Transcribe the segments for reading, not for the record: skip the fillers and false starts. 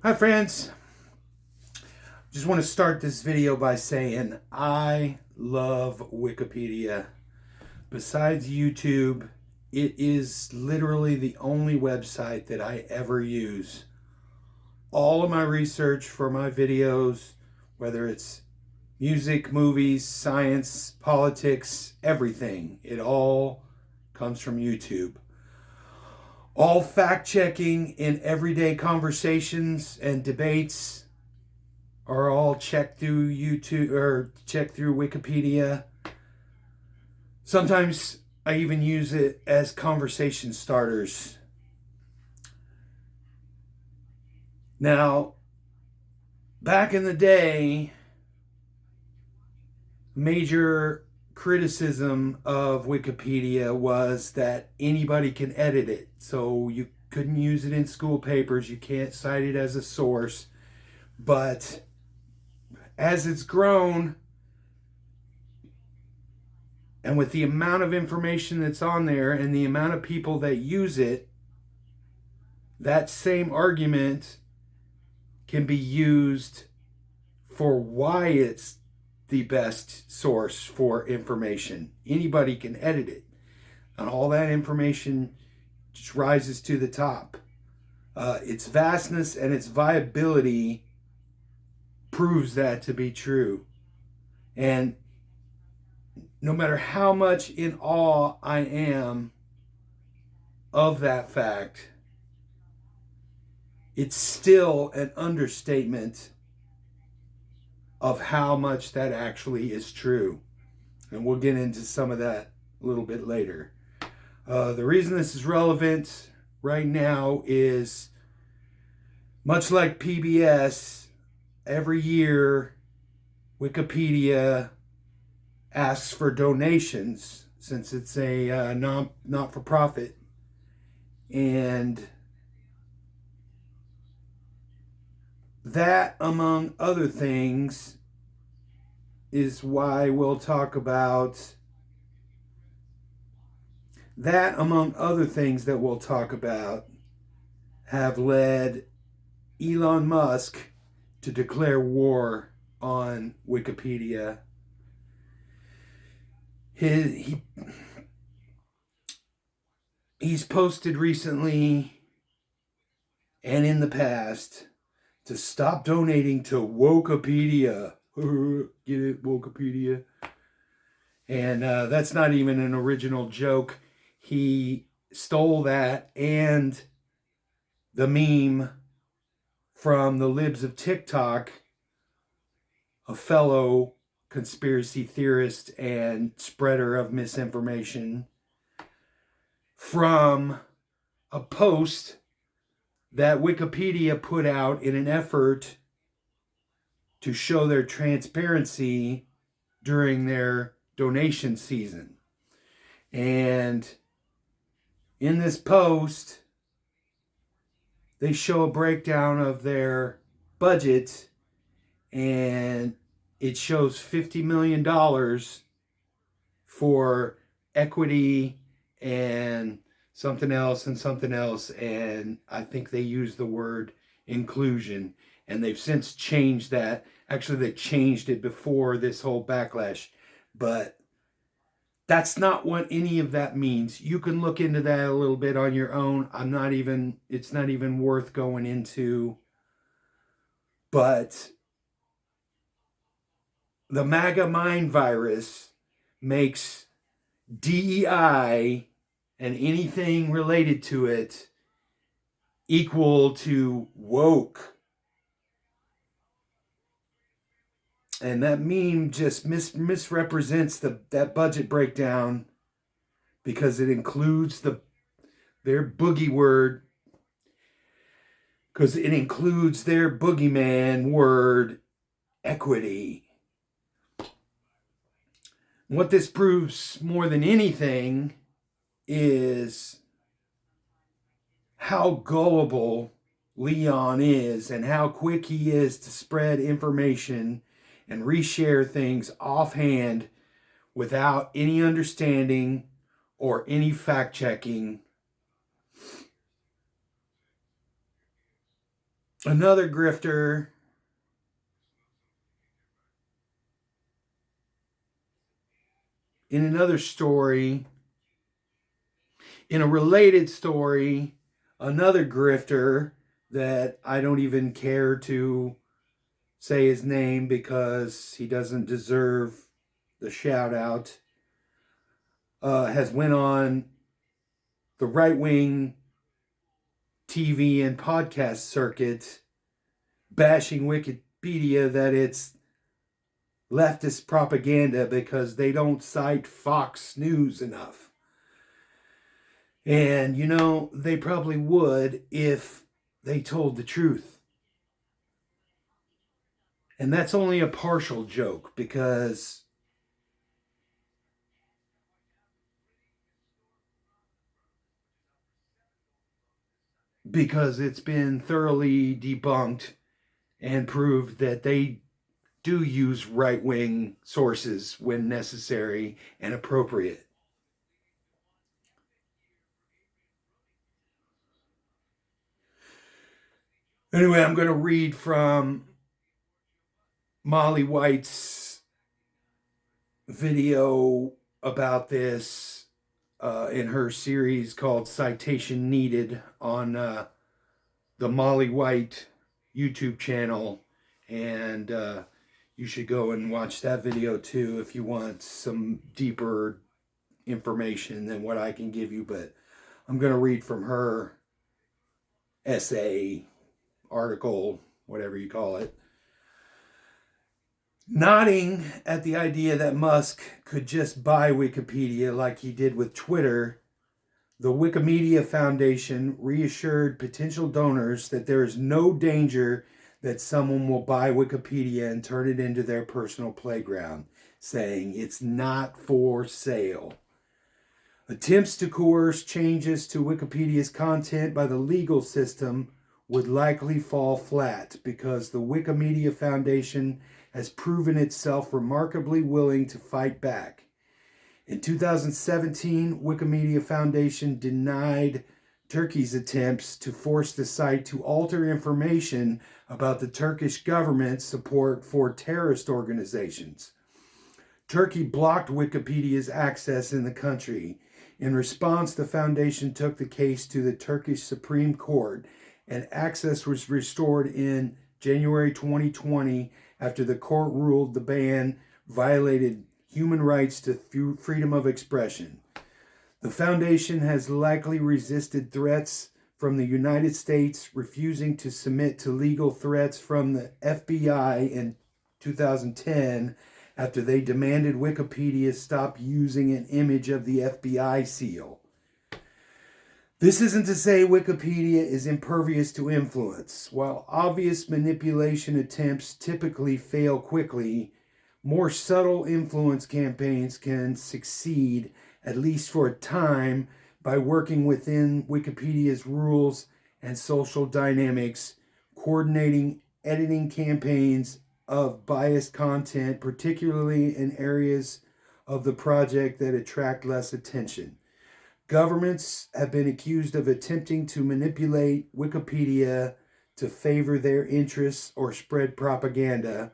Hi friends, just want to start this video by saying I love Wikipedia. Besides YouTube, it is literally the only website that I ever use. All of my research for my videos, whether it's music, movies, science, politics, everything, it all comes from YouTube. All fact checking in everyday conversations and debates are all checked through YouTube or checked through Wikipedia. Sometimes I even use it as conversation starters. Now, back in the day, major criticism of Wikipedia was that anybody can edit it. So you couldn't use it in school papers, you can't cite it as a source. But as it's grown, and with the amount of information that's on there and the amount of people that use it, that same argument can be used for why it's the best source for information. Anybody can edit it, and all that information just rises to the top. Its vastness and its viability proves that to be true. And no matter how much in awe I am of that fact, it's still an understatement of how much that actually is true. And we'll get into some of that a little bit later. The reason this is relevant right now is, much like PBS, every year Wikipedia asks for donations since it's a not-for-profit. And that, among other things, is why we'll talk about that, among other things that we'll talk about, have led Elon Musk to declare war on Wikipedia. He's posted recently and in the past to stop donating to Wikipedia. Get it, Wikipedia? And that's not even an original joke. He stole that and the meme from the libs of TikTok, a fellow conspiracy theorist and spreader of misinformation, from a post that Wikipedia put out in an effort to show their transparency during their donation season. And in this post, they show a breakdown of their budget, and it shows $50 million for equity and something else and something else. And I think they use the word inclusion. And they've since changed that. Actually, they changed it before this whole backlash. But that's not what any of that means. You can look into that a little bit on your own. It's not even worth going into. But the MAGA mind virus makes DEI and anything related to it equal to woke. And that meme just misrepresents that budget breakdown, because it includes their boogie word, because it includes their boogeyman word, equity. What this proves more than anything is how gullible Leon is and how quick he is to spread information and reshare things offhand without any understanding or any fact checking. Another grifter in another story, in a related story, another grifter that I don't even care to say his name because he doesn't deserve the shout out, has went on the right wing TV and podcast circuit bashing Wikipedia that it's leftist propaganda because they don't cite Fox News enough. And, you know, they probably would if they told the truth. And that's only a partial joke because it's been thoroughly debunked and proved that they do use right-wing sources when necessary and appropriate. Anyway, I'm going to read from Molly White's video about this in her series called Citation Needed on the Molly White YouTube channel. And you should go and watch that video too if you want some deeper information than what I can give you. But I'm going to read from her essay, article, whatever you call it. Nodding at the idea that Musk could just buy Wikipedia like he did with Twitter, the Wikimedia Foundation reassured potential donors that there is no danger that someone will buy Wikipedia and turn it into their personal playground, saying it's not for sale. Attempts to coerce changes to Wikipedia's content by the legal system would likely fall flat because the Wikimedia Foundation has proven itself remarkably willing to fight back. In 2017, Wikimedia Foundation denied Turkey's attempts to force the site to alter information about the Turkish government's support for terrorist organizations. Turkey blocked Wikipedia's access in the country. In response, the foundation took the case to the Turkish Supreme Court, and access was restored in January 2020 after the court ruled the ban violated human rights to freedom of expression. The foundation has likely resisted threats from the United States, refusing to submit to legal threats from the FBI in 2010 after they demanded Wikipedia stop using an image of the FBI seal. This isn't to say Wikipedia is impervious to influence. While obvious manipulation attempts typically fail quickly, more subtle influence campaigns can succeed, at least for a time, by working within Wikipedia's rules and social dynamics, coordinating editing campaigns of biased content, particularly in areas of the project that attract less attention. Governments have been accused of attempting to manipulate Wikipedia to favor their interests or spread propaganda,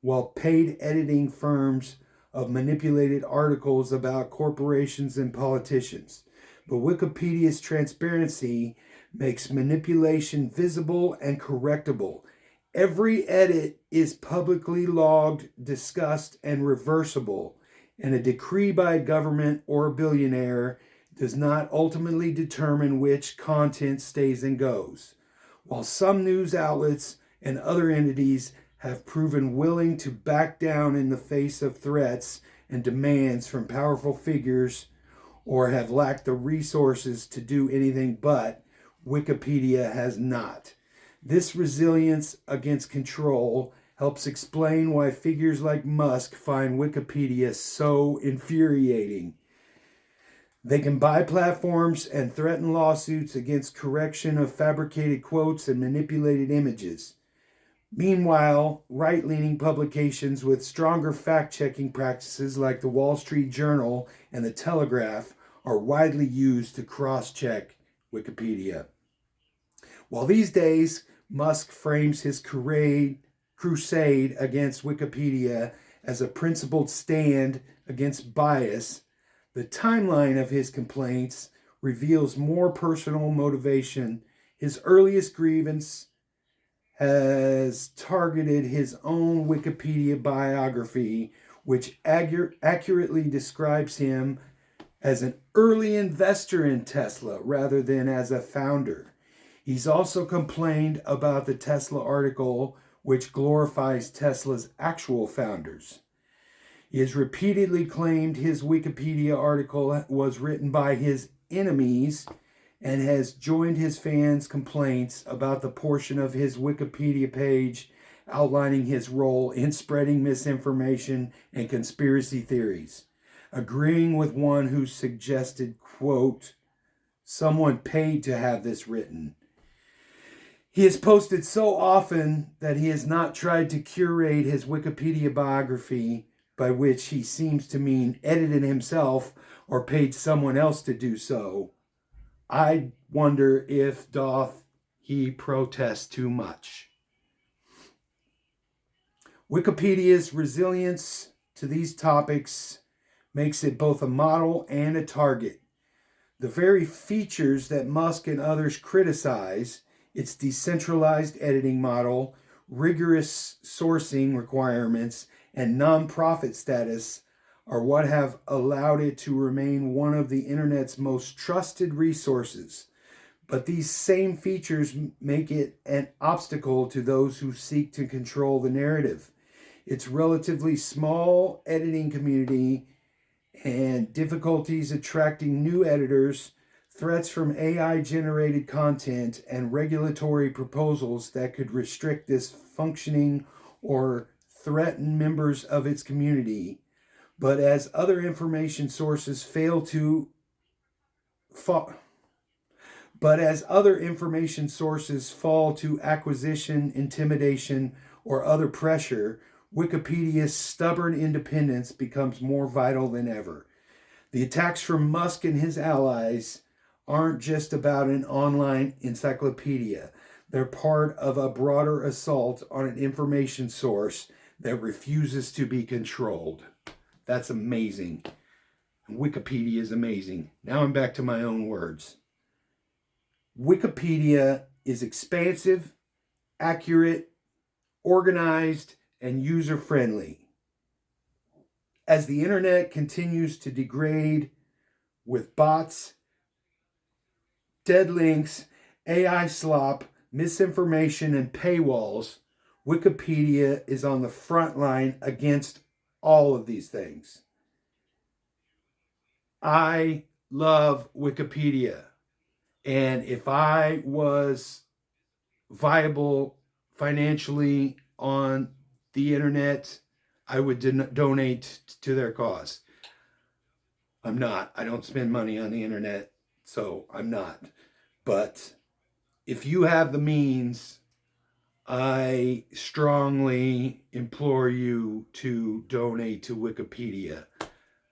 while paid editing firms of manipulated articles about corporations and politicians. But Wikipedia's transparency makes manipulation visible and correctable. Every edit is publicly logged, discussed, and reversible, and a decree by a government or a billionaire does not ultimately determine which content stays and goes. While some news outlets and other entities have proven willing to back down in the face of threats and demands from powerful figures, or have lacked the resources to do anything but, Wikipedia has not. This resilience against control helps explain why figures like Musk find Wikipedia so infuriating. They can buy platforms and threaten lawsuits against correction of fabricated quotes and manipulated images. Meanwhile, right-leaning publications with stronger fact-checking practices like the Wall Street Journal and the Telegraph are widely used to cross-check Wikipedia. While these days, Musk frames his crusade against Wikipedia as a principled stand against bias. The timeline of his complaints reveals more personal motivation. His earliest grievance has targeted his own Wikipedia biography, which accurately describes him as an early investor in Tesla rather than as a founder. He's also complained about the Tesla article, which glorifies Tesla's actual founders. He has repeatedly claimed his Wikipedia article was written by his enemies and has joined his fans' complaints about the portion of his Wikipedia page outlining his role in spreading misinformation and conspiracy theories, agreeing with one who suggested, quote, someone paid to have this written. He has posted so often that he has not tried to curate his Wikipedia biography, by which he seems to mean edited himself or paid someone else to do so. I wonder if doth he protest too much. Wikipedia's resilience to these topics makes it both a model and a target. The very features that Musk and others criticize, its decentralized editing model, rigorous sourcing requirements, and non-profit status, are what have allowed it to remain one of the internet's most trusted resources. But these same features make it an obstacle to those who seek to control the narrative. Its relatively small editing community and difficulties attracting new editors, threats from AI-generated content, and regulatory proposals that could restrict this functioning or threaten members of its community. But as other information sources fall to acquisition, intimidation, or other pressure, Wikipedia's stubborn independence becomes more vital than ever. The attacks from Musk and his allies aren't just about an online encyclopedia. They're part of a broader assault on an information source that refuses to be controlled. That's amazing. Wikipedia is amazing. Now I'm back to my own words. Wikipedia is expansive, accurate, organized, and user-friendly. As the internet continues to degrade with bots, dead links, AI slop, misinformation, and paywalls, Wikipedia is on the front line against all of these things. I love Wikipedia. And if I was viable financially on the internet, I would donate to their cause. I'm not. I don't spend money on the internet, so I'm not. But if you have the means, I strongly implore you to donate to Wikipedia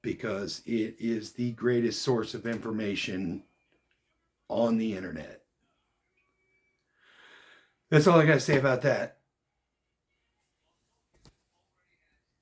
because it is the greatest source of information on the internet. That's all I got to say about that.